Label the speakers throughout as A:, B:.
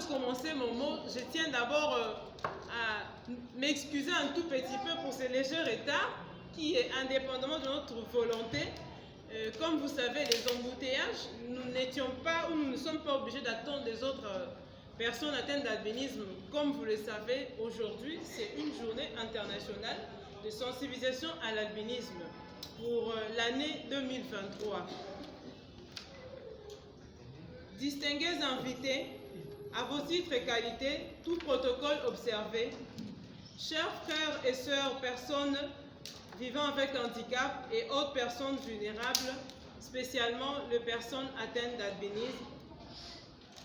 A: de commencer mon mot, je tiens d'abord à m'excuser un tout petit peu pour ce léger retard qui est indépendamment de notre volonté. Comme vous savez, les embouteillages, nous n'étions pas ou nous ne sommes pas obligés d'attendre des autres personnes atteintes d'albinisme. Comme vous le savez, aujourd'hui, c'est une journée internationale de sensibilisation à l'albinisme pour l'année 2023. Distingués invités, à vos titres et qualités, tout protocole observé, chers frères et sœurs, personnes vivant avec handicap et autres personnes vulnérables, spécialement les personnes atteintes d'albinisme,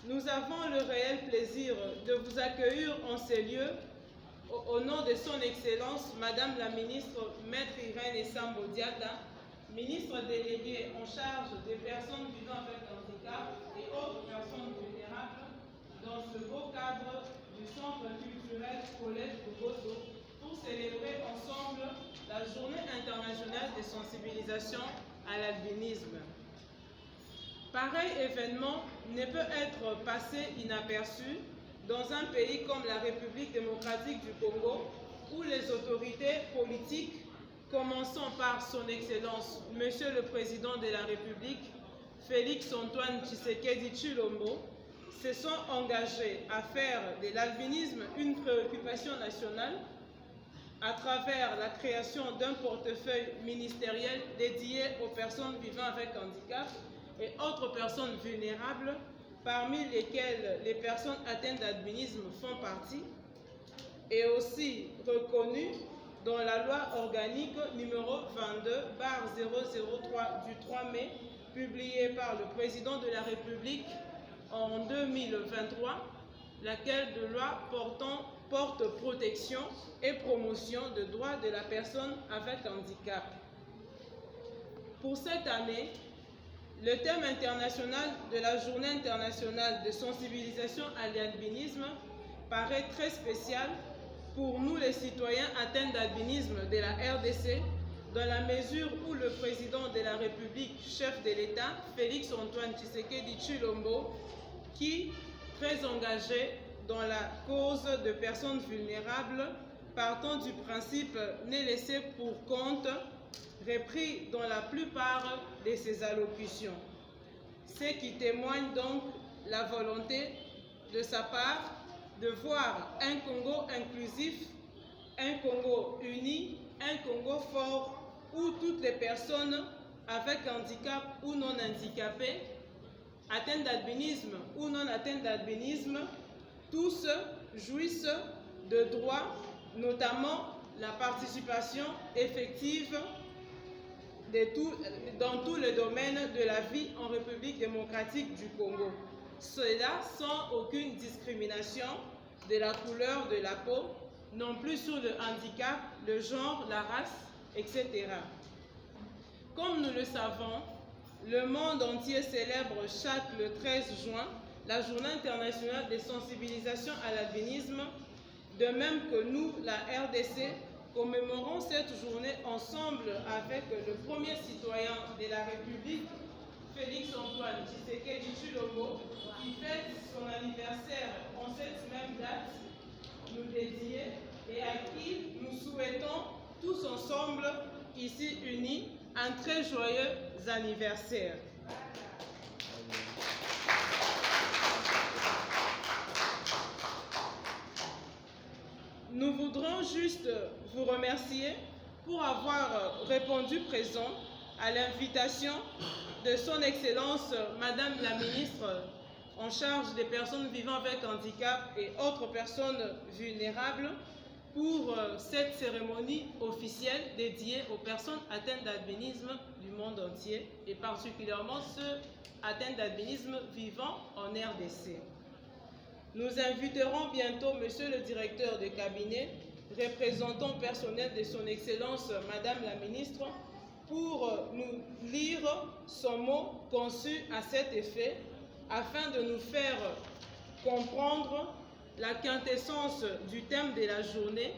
A: nous avons le réel plaisir de vous accueillir en ces lieux au nom de son Excellence, Madame la Ministre Maître Irène Esambo Diatta, ministre déléguée en charge des personnes vivant avec handicap et autres personnes vulnérables, dans ce beau cadre du Centre culturel Collège de Bosso, pour célébrer ensemble la Journée internationale de sensibilisation à l'albinisme. Pareil événement ne peut être passé inaperçu dans un pays comme la République démocratique du Congo, où les autorités politiques, commençant par son Excellence, Monsieur le Président de la République, Félix Antoine Tshisekedi Tshilombo, se sont engagés à faire de l'albinisme une préoccupation nationale à travers la création d'un portefeuille ministériel dédié aux personnes vivant avec handicap et autres personnes vulnérables, parmi lesquelles les personnes atteintes d'albinisme font partie, et aussi reconnues dans la loi organique numéro 22/003 du 3 mai, publiée par le président de la République en 2023, laquelle de loi porte protection et promotion des droits de la personne avec handicap. Pour cette année, le thème international de la Journée internationale de sensibilisation à l'albinisme paraît très spécial pour nous les citoyens atteints d'albinisme de la RDC, dans la mesure où le président de la République, chef de l'État, Félix Antoine Tshisekedi Tshilombo, qui, très engagé dans la cause de personnes vulnérables, partant du principe n'est laissé pour compte, repris dans la plupart de ses allocutions. Ce qui témoigne donc la volonté de sa part de voir un Congo inclusif, un Congo uni, un Congo fort, où toutes les personnes avec handicap ou non handicapées, atteintes d'albinisme ou non atteintes d'albinisme, tous jouissent de droits, notamment la participation effective dans tous les domaines de la vie en République démocratique du Congo. Cela sans aucune discrimination de la couleur de la peau, non plus sur le handicap, le genre, la race, etc. Comme nous le savons, le monde entier célèbre le 13 juin la Journée internationale de sensibilisation à l'albinisme, de même que nous, la RDC, commémorons cette journée ensemble avec le premier citoyen de la République, Félix Antoine Tshisekedi Tshilombo, qui fête son anniversaire en cette même date, nous dédiée, et à qui nous souhaitons tous ensemble, ici unis, un très joyeux anniversaire. Nous voudrons juste vous remercier pour avoir répondu présent à l'invitation de son Excellence Madame la Ministre en charge des personnes vivant avec handicap et autres personnes vulnérables pour cette cérémonie officielle dédiée aux personnes atteintes d'albinisme du monde entier et particulièrement ceux atteints d'albinisme vivant en RDC. Nous inviterons bientôt Monsieur le directeur de cabinet, représentant personnel de son Excellence Madame la Ministre, pour nous lire son mot conçu à cet effet, afin de nous faire comprendre la quintessence du thème de la journée,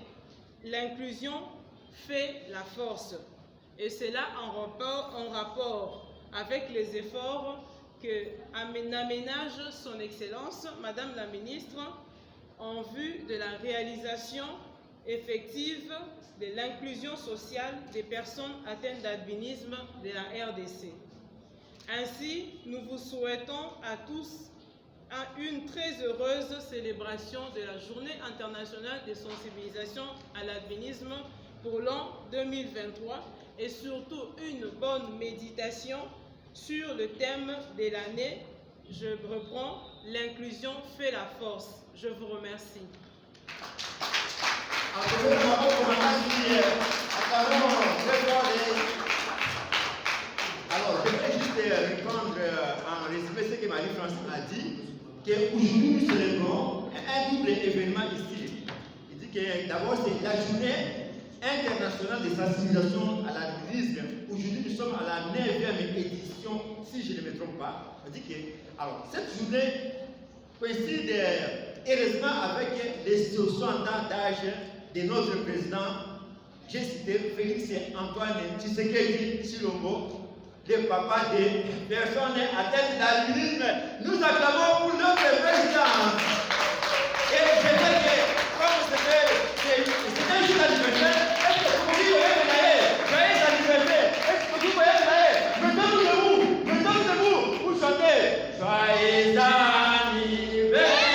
A: l'inclusion fait la force, et cela en rapport avec les efforts que aménage son Excellence, Madame la Ministre, en vue de la réalisation effective de l'inclusion sociale des personnes atteintes d'albinisme de la RDC. Ainsi, nous vous souhaitons à tous une très heureuse célébration de la Journée internationale de sensibilisation à l'albinisme pour l'an 2023 et surtout une bonne méditation sur le thème de l'année. Je reprends, l'inclusion fait la force. Je vous remercie.
B: Alors, je vais juste répondre en résumé ce que Marie-France a dit, qu'aujourd'hui nous célébrons un double événement ici. Il dit que d'abord c'est la journée internationale de sensibilisation à l'albinisme. Aujourd'hui nous sommes à la 9e édition, si je ne me trompe pas. On dit que, alors, cette journée coïncide heureusement avec les 60 ans d'âge de notre président, j'ai cité Félix Antoine Tshisekedi Tshilombo, le papa des personnes atteintes d'albinisme. Nous acclamons pour notre président. Et je sais que, comme c'est un jour d'anniversaire, est-ce que vous voyez joyeux anniversaire? Est-ce que vous voyez mettons-nous debout pour chanter joyeux anniversaire.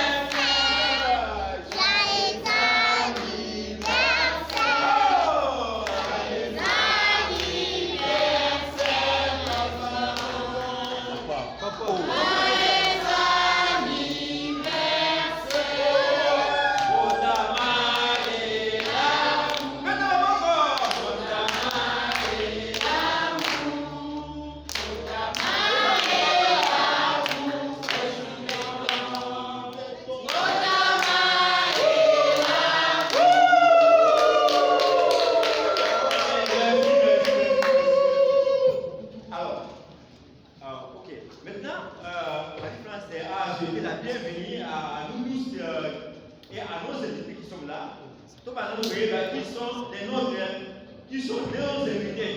B: Qui sont nos invités,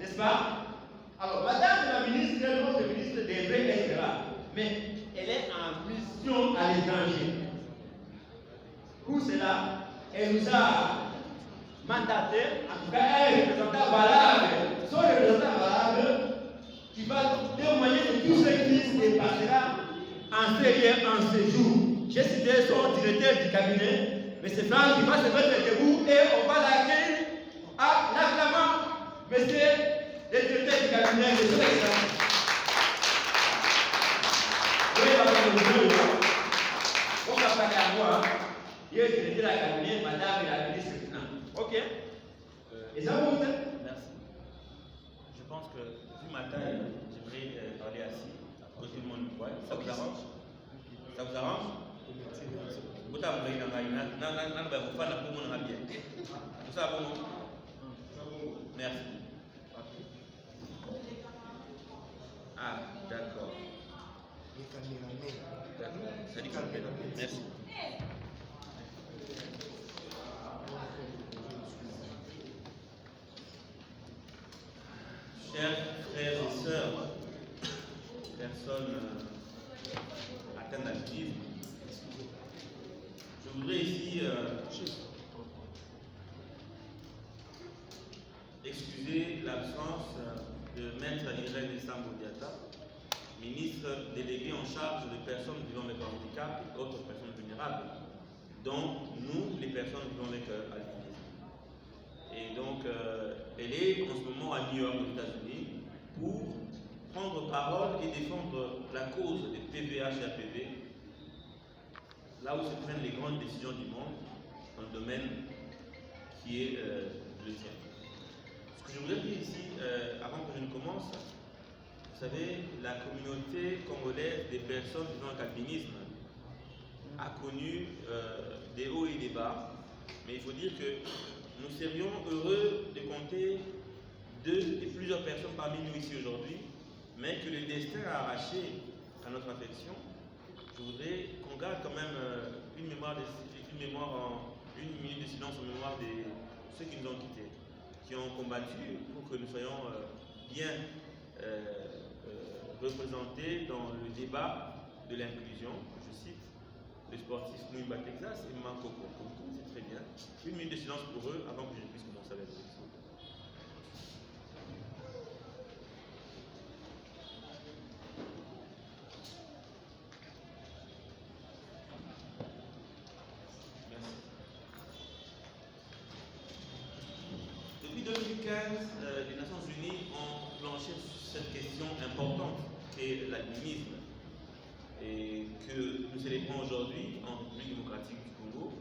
B: n'est-ce pas? Alors, Madame la ministre, notre ministre devrait être là, mais elle est en mission à l'étranger. Pour cela, elle nous a mandaté, en tout cas, un représentant valable, son représentant valable, qui va témoigner de tout ce qui se passera en série, en séjour. J'ai cité son directeur du cabinet, M. Franck, qui va se mettre debout et on va l'accueillir en acclamant M. le directeur du cabinet, M. Franck. Oui, on va parler à moi. Il est directeur du cabinet, madame la ministre. Ok. Et ça vous
C: merci. Je pense que, vu ma taille, j'aimerais parler assis, que tout le monde me voit. Ça vous arrange? Ça vous arrange? Vous avez bien. Tout ça bon? Merci. Ah, d'accord. D'accord. Ça dit merci. Chers frères et sœurs, personnes atteintes d'albinisme, je voudrais ici excuser l'absence de Maître Irène Sambodiata, ministre délégué en charge des personnes vivant avec handicap et autres personnes vulnérables, dont nous, les personnes vivant avec albinisme. Et donc, elle est en ce moment à New York, aux États-Unis, pour prendre parole et défendre la cause des PVH et APV, là où se prennent les grandes décisions du monde, dans le domaine qui est le tien. Ce que je voudrais dire ici, avant que je ne commence, vous savez, la communauté congolaise des personnes vivant avec albinisme a connu des hauts et des bas, mais il faut dire que nous serions heureux de compter deux et plusieurs personnes parmi nous ici aujourd'hui, mais que le destin a arraché à notre affection. Je voudrais qu'on garde quand même une minute de silence en mémoire de ceux qui nous ont quittés, qui ont combattu pour que nous soyons bien représenté dans le débat de l'inclusion, je cite, le sportif Mouimba Texas et Manko Konko, c'est très bien. 1 minute de silence pour eux avant que je puisse commencer avec eux. Depuis 2015, les Nations Unies ont planché sur cette question importante qu'est l'albinisme et que nous célébrons aujourd'hui en République démocratique du Congo.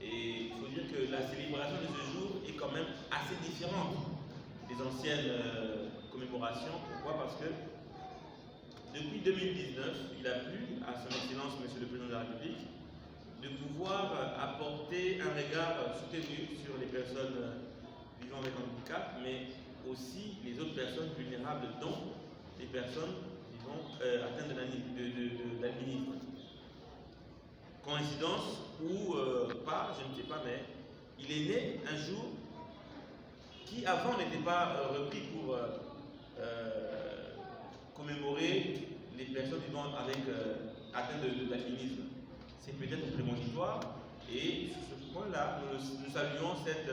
C: Et il faut dire que la célébration de ce jour est quand même assez différente des anciennes commémorations. Pourquoi? Parce que depuis 2019, il a plu à son Excellence, Monsieur le Président de la République, de pouvoir apporter un regard soutenu sur les personnes vivant avec handicap, mais aussi les autres personnes vulnérables, dont les personnes vivant atteintes de l'albinisme. Coïncidence ou pas, je ne sais pas, mais il est né un jour qui avant n'était pas repris pour commémorer les personnes vivant avec atteintes d'albinisme. C'est peut-être prémonitoire et sur ce point-là, nous saluons cette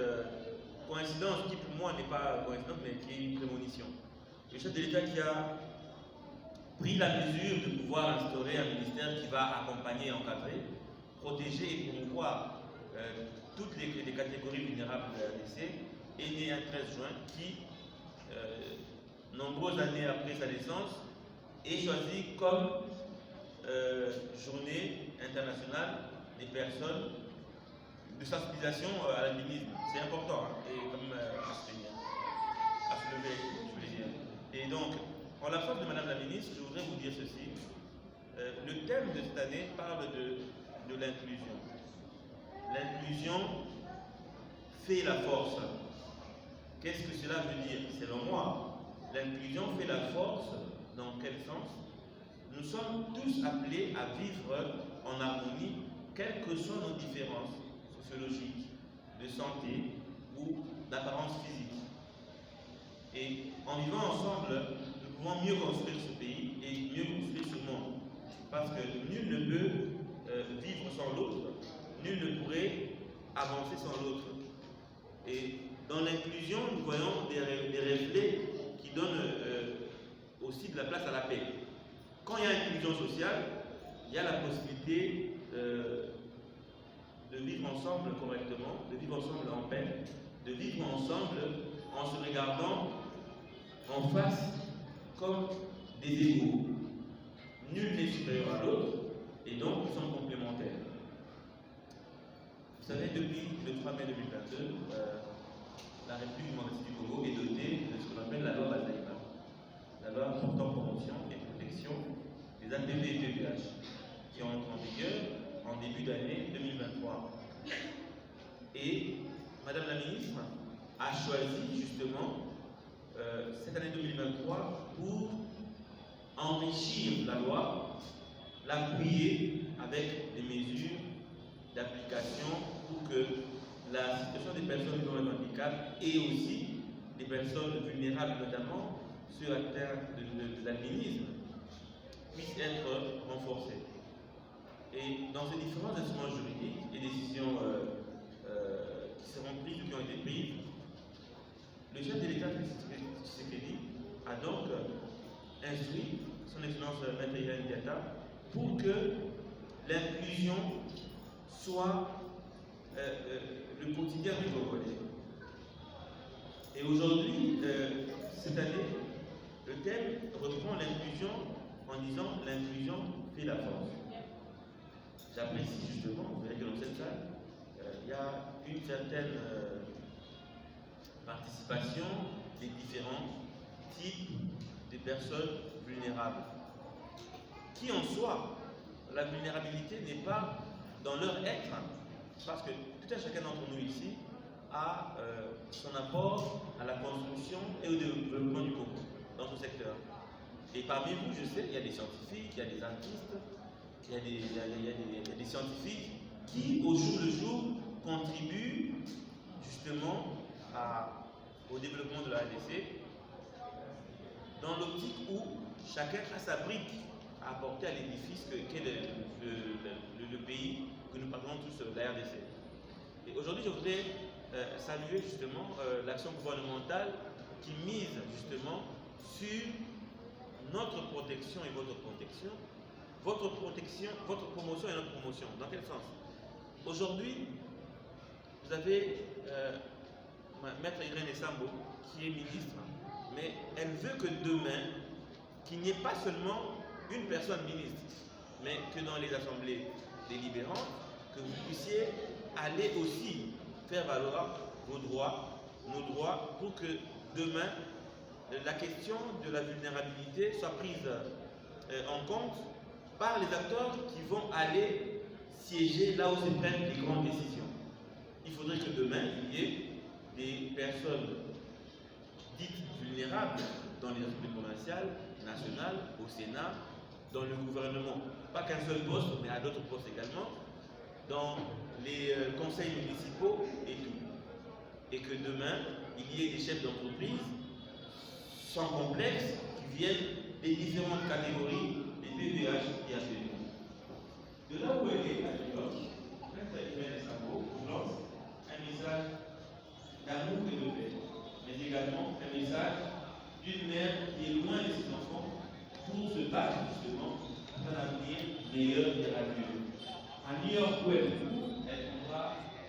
C: coïncidence qui pour moi n'est pas coïncidence mais qui est une prémonition. Le chef de l'État qui a pris la mesure de pouvoir instaurer un ministère qui va accompagner et encadrer, protéger et promouvoir toutes les catégories vulnérables de la RDC, est né un 13 juin qui, nombreuses années après sa naissance, est choisi comme journée internationale des personnes de sensibilisation à l'albinisme. C'est important hein, et quand même à se tenir, à se lever, je voulais dire. Et donc, en l'absence de Madame la Ministre, je voudrais vous dire ceci. Le thème de cette année parle de l'inclusion. L'inclusion fait la force. Qu'est-ce que cela veut dire? Selon moi, l'inclusion fait la force dans quel sens? Nous sommes tous appelés à vivre en harmonie, quelles que soient nos différences sociologiques, de santé ou d'apparence physique. Et en vivant ensemble, nous pouvons mieux construire ce pays et mieux construire ce monde. Parce que nul ne peut vivre sans l'autre, nul ne pourrait avancer sans l'autre. Et dans l'inclusion, nous voyons des reflets qui donnent aussi de la place à la paix. Quand il y a inclusion sociale, il y a la possibilité de vivre ensemble correctement, de vivre ensemble en paix, de vivre ensemble en se regardant en face comme des égaux. Nul n'est supérieur à l'autre et donc nous sommes complémentaires. Vous savez, depuis le 3 mai 2022, la République démocratique du Congo est dotée de ce qu'on appelle la loi Bazaïba, la loi portant promotion et protection des APV et PVH, qui entre en vigueur en début d'année 2023. Et Madame la Ministre a choisi justement cette année 2023 pour enrichir la loi, l'appuyer avec des mesures d'application pour que la situation des personnes vivant avec handicap et aussi des personnes vulnérables, notamment ceux atteints de l'albinisme, puissent être renforcées. Et dans ces différents instruments juridiques et décisions qui seront prises ou qui ont été prises, le chef de l'État, Tshisekedi, a donc instruit son Excellence Maître Ibrahim Diatta pour que l'inclusion soit le quotidien du Congolais. Et aujourd'hui, cette année, le thème reprend l'inclusion en disant l'inclusion fait la force. J'apprécie justement, vous verrez que dans cette salle, il y a une certaine participation des différents types de personnes vulnérables. Qui en soi, la vulnérabilité n'est pas dans leur être, parce que tout un chacun d'entre nous ici a son apport à la construction et au développement du Congo dans ce secteur. Et parmi vous, je sais, il y a des scientifiques, il y a des artistes, il y a des scientifiques qui, au jour le jour, contribuent justement au développement de la RDC dans l'optique où chacun a sa brique à apporter à l'édifice qu'est le pays que nous partageons tous, la RDC. Et aujourd'hui, je voudrais saluer justement l'action gouvernementale qui mise justement sur notre protection et votre protection, votre promotion et notre promotion. Dans quel sens? Aujourd'hui, vous avez Maître Irène Esambo qui est ministre, mais elle veut que demain, qu'il n'y ait pas seulement une personne ministre, mais que dans les assemblées délibérantes, que vous puissiez aller aussi faire valoir vos droits, nos droits, pour que demain, la question de la vulnérabilité soit prise en compte par les acteurs qui vont aller siéger là où se prennent les grandes décisions. Il faudrait que demain, il y ait des personnes dites vulnérables dans les assemblées provinciales, nationales, au Sénat, dans le gouvernement. Pas qu'un seul poste, mais à d'autres postes également, dans les conseils municipaux et tout. Et que demain, il y ait des chefs d'entreprise sans complexe qui viennent des différentes catégories, des PVH et APV. De là où elle est à New York, Maître Irène Esambo lance un message d'amour et de paix, mais également un message d'une mère qui est loin de ses enfants pour se battre justement pour un avenir meilleur et radieux. À New York où elle prendra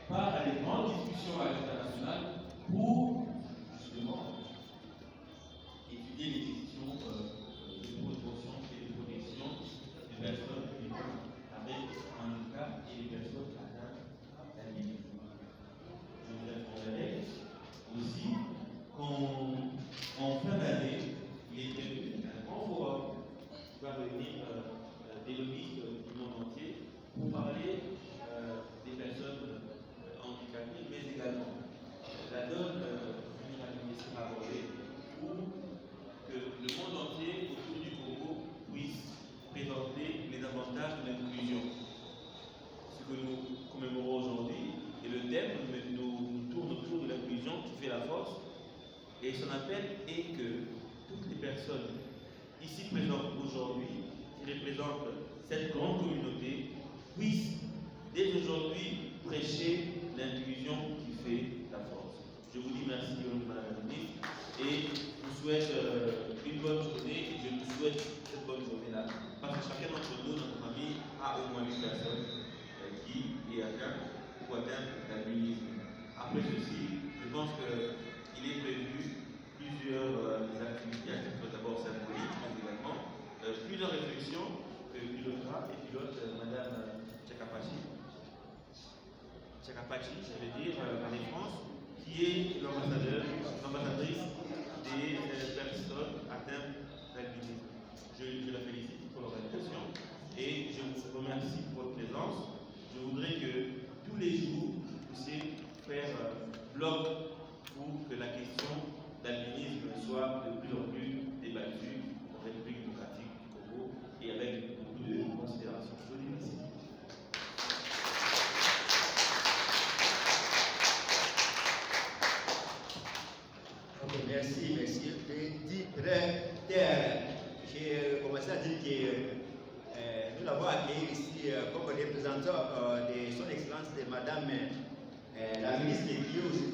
C: part à des grandes discussions à l'international pour justement étudier les questions de promotion et de protection des personnes vivant avec handicap et les personnes atteintes d'albinisme. Je vous informerai aussi qu'en fin d'année, il est prévu un grand forum qui va réunir des lobbyistes du monde entier pour parler des personnes handicapées, mais également la donne vulnérabilité sera abordée pour que le monde entier autour du Congo puisse présenter les avantages de l'inclusion. Ce que nous commémorons aujourd'hui, et le thème nous tourne autour de l'inclusion qui fait la force, et son appel est que toutes les personnes ici présentes aujourd'hui, qui représentent cette grande communauté, puissent dès aujourd'hui prêcher l'inclusion qui fait la force. Je vous dis merci, Madame la Ministre, et je vous souhaite une bonne journée, et je vous souhaite cette bonne journée-là, parce que chacun d'entre nous, notre famille, a au moins une personne qui est atteinte ou atteinte d'albinisme. Après ceci, je pense qu'il est prévu plusieurs activités, à titre d'abord symbolique, mais également plusieurs réflexions que pilotera et pilote Madame Tchakapachi, je vais dire, Marie France, qui est l'ambassadrice des personnes atteintes d'albinisme. Je la félicite pour l'organisation et je vous remercie pour votre présence. Je voudrais que tous les jours, vous puissiez faire bloc pour que la question d'albinisme soit de plus en plus débattue en République démocratique du Congo et avec beaucoup de considération. Je vous remercie.
B: Merci. J'ai commencé à dire que nous l'avons accueilli ici comme représentant de son Excellence de Madame la ministre qui est aux États-Unis.